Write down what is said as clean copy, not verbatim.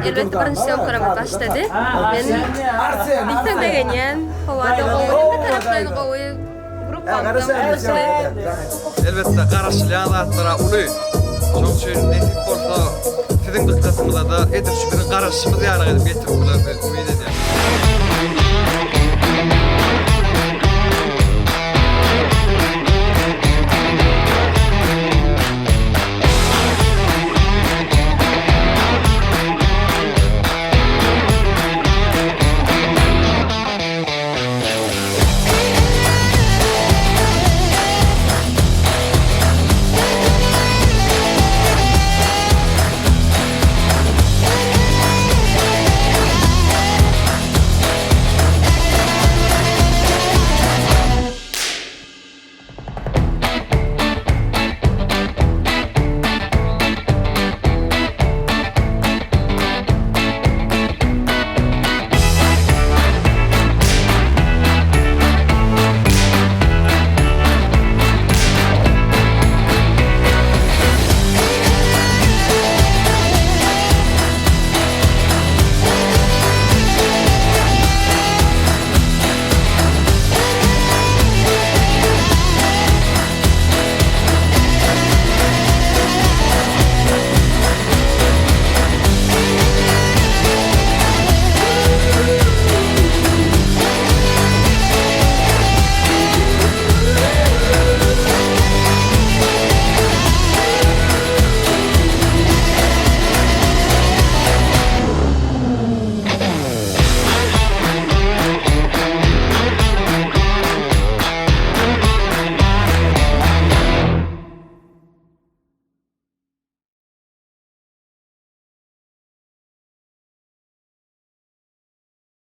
elbette birinchi okura başladı. Ben dikten degen yen, havada qoyun, taraflarını qoyup, grupamdan başladı. Elbette qarşılayan zatlara ulu. Çok şöyle netik bolsa sizin dikkatinize da edir şu bir qarşımız yarag edip getirip bular ümit